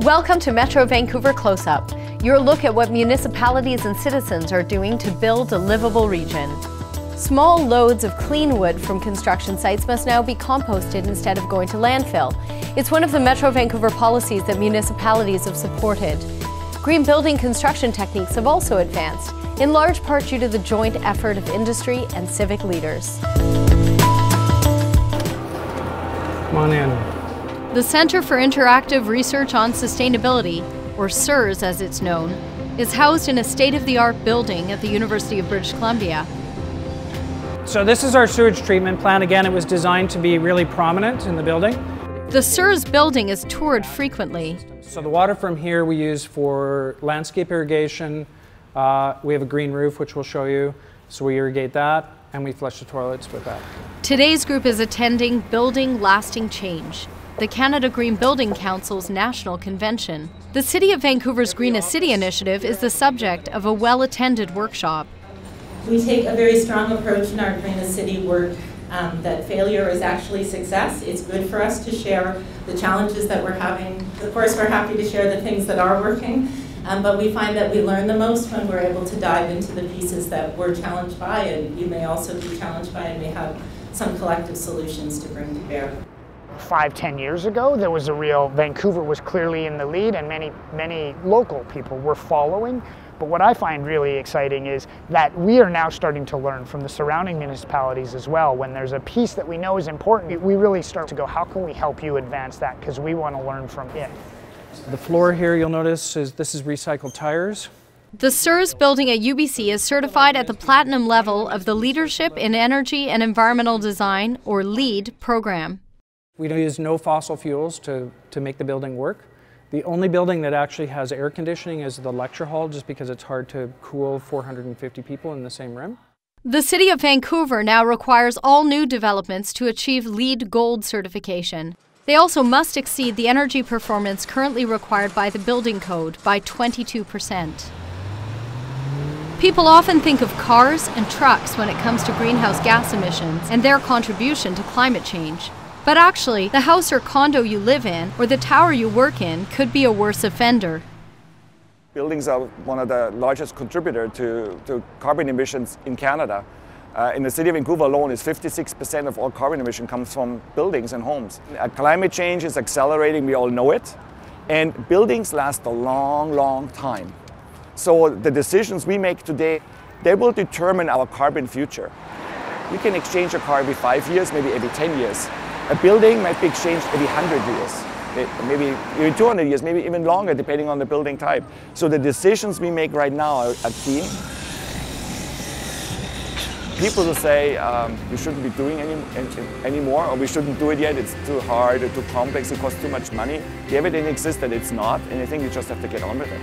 Welcome to Metro Vancouver Close-Up, your look at what municipalities and citizens are doing to build a livable region. Small loads of clean wood from construction sites must now be composted instead of going to landfill. It's one of the Metro Vancouver policies that municipalities have supported. Green building construction techniques have also advanced, in large part due to the joint effort of industry and civic leaders. Come on in. The Centre for Interactive Research on Sustainability, or SURCHARGE as it's known, is housed in a state-of-the-art building at the University of British Columbia. So this is our sewage treatment plant. Again, it was designed to be really prominent in the building. The SURCHARGE building is toured frequently. So the water from here we use for landscape irrigation. We have a green roof, which we'll show you. So we irrigate that, and we flush the toilets with that. Today's group is attending Building Lasting Change, the Canada Green Building Council's national convention. The City of Vancouver's Greenest City initiative is the subject of a well-attended workshop. We take a very strong approach in our Greenest City work that failure is actually success. It's good for us to share the challenges that we're having. Of course, we're happy to share the things that are working, but we find that we learn the most when we're able to dive into the pieces that we're challenged by, and you may also be challenged by, and may have some collective solutions to bring to bear. 5-10 years ago, there was a real, Vancouver was clearly in the lead and many local people were following. But what I find really exciting is that we are now starting to learn from the surrounding municipalities as well. When there's a piece that we know is important, we really start to go, how can we help you advance that? Because we want to learn from it. The floor here, you'll notice, this is recycled tires. The SURCHARGE building at UBC is certified at the platinum level of the Leadership in Energy and Environmental Design, or LEED, program. We use no fossil fuels to make the building work. The only building that actually has air conditioning is the lecture hall, just because it's hard to cool 450 people in the same room. The City of Vancouver now requires all new developments to achieve LEED Gold certification. They also must exceed the energy performance currently required by the building code by 22%. People often think of cars and trucks when it comes to greenhouse gas emissions and their contribution to climate change. But actually, the house or condo you live in or the tower you work in could be a worse offender. Buildings are one of the largest contributors to carbon emissions in Canada. In the city of Vancouver alone, 56% of all carbon emission comes from buildings and homes. Climate change is accelerating, we all know it, and buildings last a long time. So the decisions we make today, they will determine our carbon future. We can exchange a car every 5 years, maybe every 10 years. A building might be exchanged every 100 years, maybe even 200 years, maybe even longer, depending on the building type. So the decisions we make right now are key. People will say we shouldn't be doing anymore, or we shouldn't do it yet, it's too hard or too complex, it costs too much money. The evidence exists that it's not, and I think you just have to get on with it.